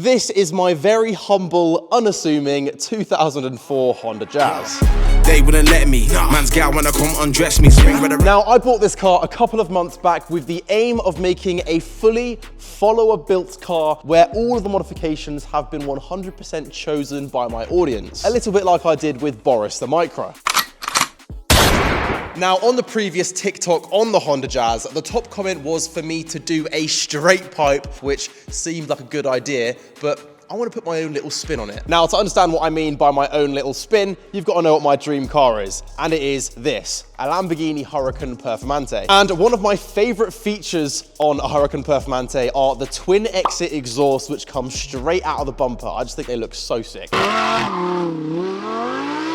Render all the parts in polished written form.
This is my very humble, unassuming 2004 Honda Jazz. They wouldn't let me. Man's gal wanna come undress me. Now, I bought this car a couple of months back with the aim of making a fully follower-built car where all of the modifications have been 100% chosen by my audience. A little bit like I did with Boris the Micro. Now, on the previous TikTok on the Honda Jazz, the top comment was for me to do a straight pipe, which seemed like a good idea, but I want to put my own little spin on it. Now, to understand what I mean by my own little spin, you've got to know what my dream car is, and it is this, a Lamborghini Huracan Performanté. And one of my favorite features on a Huracan Performanté are the twin exit exhausts, which come straight out of the bumper. I just think they look so sick.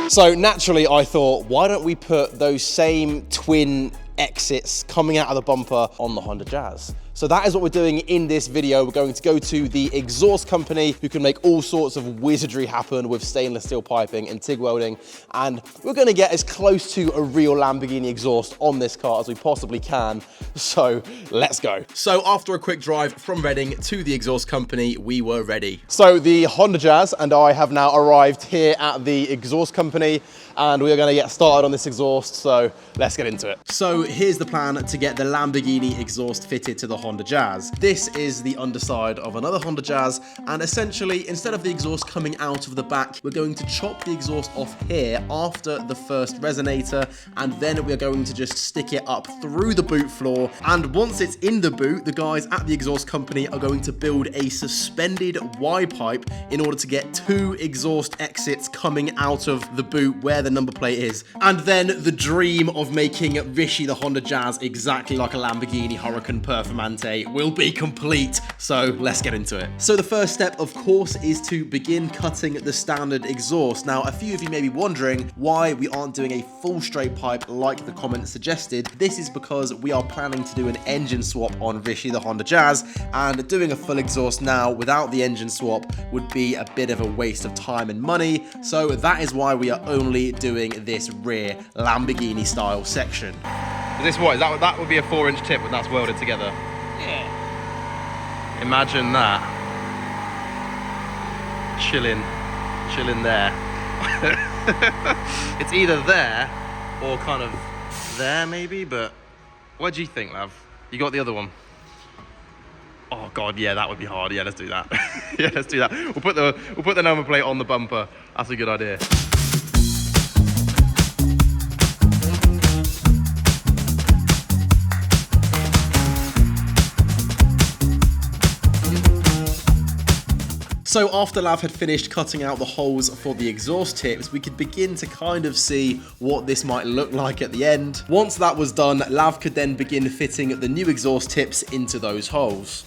So naturally, I thought, why don't we put those same twin exits coming out of the bumper on the Honda Jazz? So that is what we're doing in this video. We're going to go to the exhaust company who can make all sorts of wizardry happen with stainless steel piping and TIG welding. And we're going to get as close to a real Lamborghini exhaust on this car as we possibly can. So let's go. So after a quick drive from Reading to the exhaust company, we were ready. So the Honda Jazz and I have now arrived here at the exhaust company, and we are going to get started on this exhaust. So let's get into it. So here's the plan to get the Lamborghini exhaust fitted to the Honda Jazz. This is the underside of another Honda Jazz, and essentially, instead of the exhaust coming out of the back, we're going to chop the exhaust off here after the first resonator, and then we're going to just stick it up through the boot floor. And once it's in the boot, the guys at the exhaust company are going to build a suspended Y pipe in order to get two exhaust exits coming out of the boot where the number plate is. And then the dream of making Rishi the Honda Jazz exactly like a Lamborghini Huracan Performanté will be complete. So let's get into it. So the first step, of course, is to begin cutting the standard exhaust. Now, a few of you may be wondering why we aren't doing a full straight pipe like the comment suggested. This is because we are planning to do an engine swap on Rishi the Honda Jazz, and doing a full exhaust now without the engine swap would be a bit of a waste of time and money. So that is why we are only doing this rear Lamborghini style section. Is this what? That would be a 4-inch tip when that's welded together? Yeah. Imagine that. Chilling there. It's either there or kind of there maybe, but what do you think, Lav? You got the other one? Oh God, yeah, that would be hard. Yeah, let's do that. Yeah, let's do that. We'll put the number plate on the bumper. That's a good idea. So after Lav had finished cutting out the holes for the exhaust tips, we could begin to kind of see what this might look like at the end. Once that was done, Lav could then begin fitting the new exhaust tips into those holes.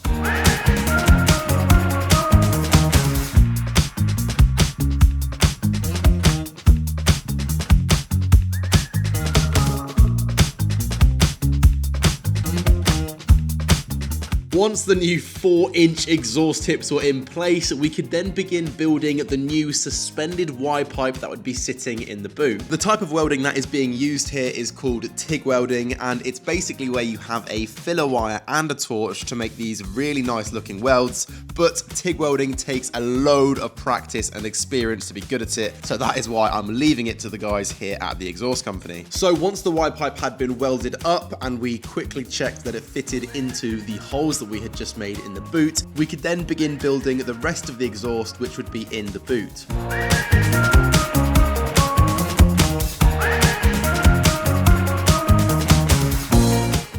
Once the new 4-inch exhaust tips were in place, we could then begin building the new suspended Y pipe that would be sitting in the boot. The type of welding that is being used here is called TIG welding, and it's basically where you have a filler wire and a torch to make these really nice looking welds, but TIG welding takes a load of practice and experience to be good at it, so that is why I'm leaving it to the guys here at the exhaust company. So once the Y pipe had been welded up and we quickly checked that it fitted into the holes that we had just made in the boot, we could then begin building the rest of the exhaust, which would be in the boot.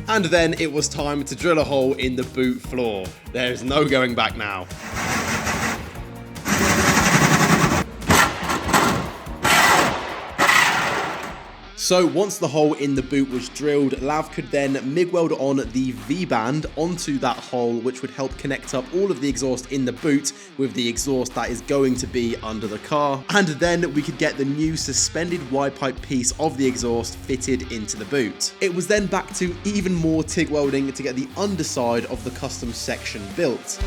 And then it was time to drill a hole in the boot floor. There's no going back now. So once the hole in the boot was drilled, Lav could then MIG weld on the V-band onto that hole, which would help connect up all of the exhaust in the boot with the exhaust that is going to be under the car. And then we could get the new suspended Y-pipe piece of the exhaust fitted into the boot. It was then back to even more TIG welding to get the underside of the custom section built.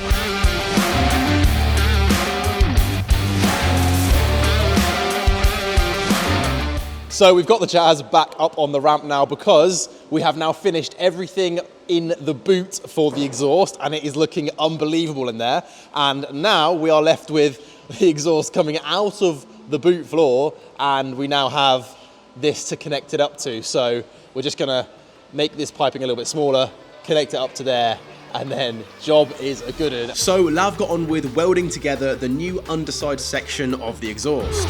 So we've got the Jazz back up on the ramp now because we have now finished everything in the boot for the exhaust, and it is looking unbelievable in there. And now we are left with the exhaust coming out of the boot floor, and we now have this to connect it up to. So we're just gonna make this piping a little bit smaller, connect it up to there, and then job is a good one. So Lav got on with welding together the new underside section of the exhaust.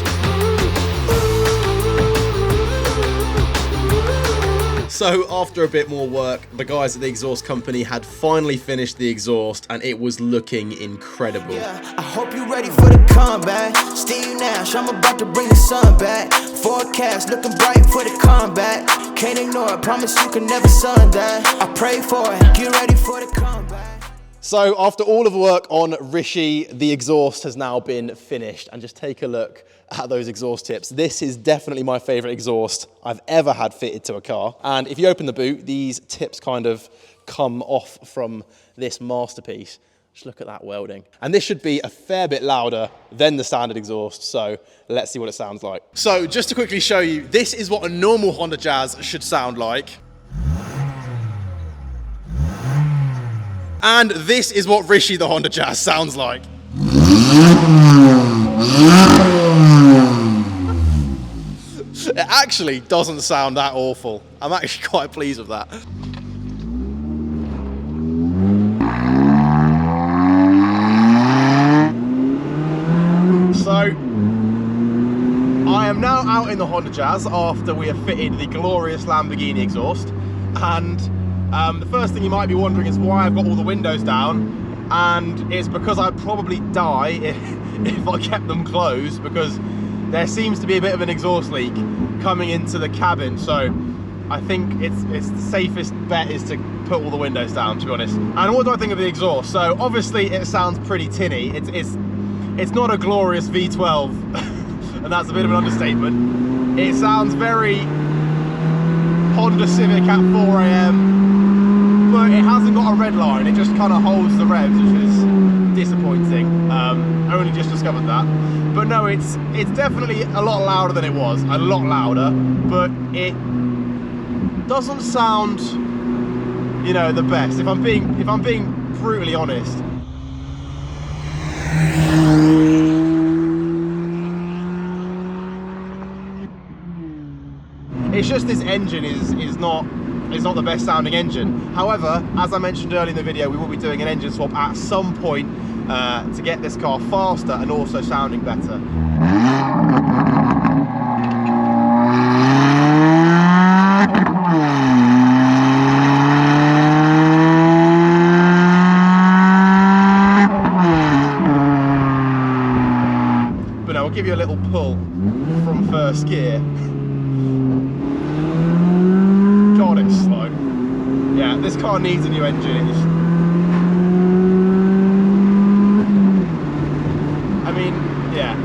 So after a bit more work, the guys at the exhaust company had finally finished the exhaust, and it was looking incredible. Yeah, I hope you're ready for the comeback. Steve Nash, I'm about to bring the sun back. Forecast looking bright for the comeback. Can't ignore it, promise you can never sun that. I pray for it, get ready for the comeback. So after all of the work on Rishi, the exhaust has now been finished. And just take a look at those exhaust tips. This is definitely my favorite exhaust I've ever had fitted to a car. And if you open the boot, these tips kind of come off from this masterpiece. Just look at that welding. And this should be a fair bit louder than the standard exhaust, so let's see what it sounds like. So just to quickly show you, this is what a normal Honda Jazz should sound like. And this is what Rishi the Honda Jazz sounds like. It actually doesn't sound that awful. I'm actually quite pleased with that. So, I am now out in the Honda Jazz after we have fitted the glorious Lamborghini exhaust, and the first thing you might be wondering is why I've got all the windows down, and it's because I'd probably die if I kept them closed, because there seems to be a bit of an exhaust leak coming into the cabin. So I think it's the safest bet is to put all the windows down, to be honest. And what do I think of the exhaust? So obviously it sounds pretty tinny. It's not a glorious V12, and that's a bit of an understatement. It sounds very Honda Civic at 4 AM, but it hasn't got a red line. It just kind of holds the revs, which is disappointing. I only just discovered that. But no, it's definitely a lot louder than it was, a lot louder, but it doesn't sound, you know, the best. If I'm being brutally honest. It's just this engine is not the best sounding engine. However, as I mentioned earlier in the video, we will be doing an engine swap at some point to get this car faster and also sounding better. But no, I'll give you a little pull from first gear. God, it's slow. Yeah, this car needs a new engine. I mean, yeah,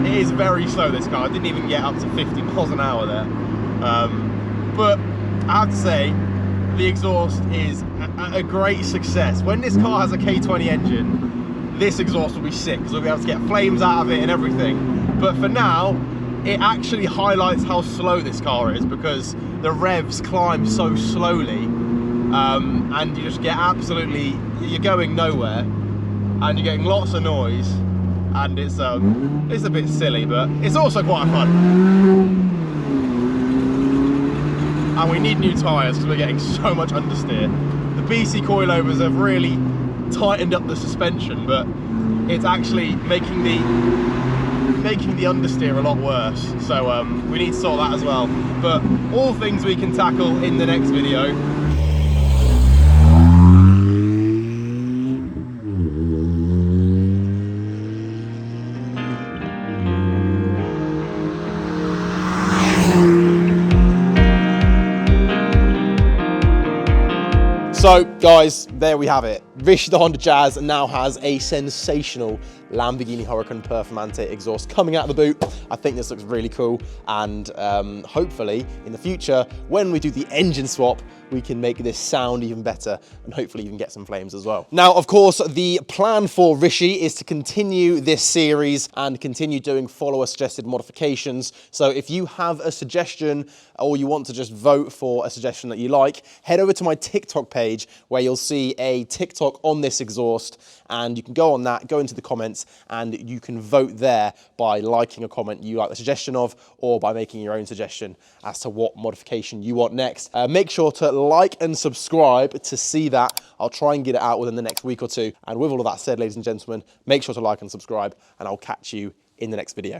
it is very slow, this car. I didn't even get up to 50 miles an hour there. But I have to say, the exhaust is a great success. When this car has a K20 engine, this exhaust will be sick, because we'll be able to get flames out of it and everything. But for now, it actually highlights how slow this car is, because the revs climb so slowly, and you just get you're going nowhere, and you're getting lots of noise, and it's a bit silly, but it's also quite fun. And we need new tyres because we're getting so much understeer. The BC coilovers have really tightened up the suspension, but it's actually making the understeer a lot worse, so we need to sort that as well. But all things we can tackle in the next video. So So guys, there we have it. Rishi the Honda Jazz now has a sensational Lamborghini Huracan Performanté exhaust coming out of the boot. I think this looks really cool, and hopefully in the future, when we do the engine swap, we can make this sound even better and hopefully even get some flames as well. Now, of course, the plan for Rishi is to continue this series and continue doing follower suggested modifications. So if you have a suggestion or you want to just vote for a suggestion that you like, head over to my TikTok page where you'll see a TikTok on this exhaust, and you can go on that, go into the comments, and you can vote there by liking a comment you like the suggestion of, or by making your own suggestion as to what modification you want next. Make sure to like and subscribe to see that. I'll try and get it out within the next week or two. And with all of that said, ladies and gentlemen, make sure to like and subscribe, and I'll catch you in the next video.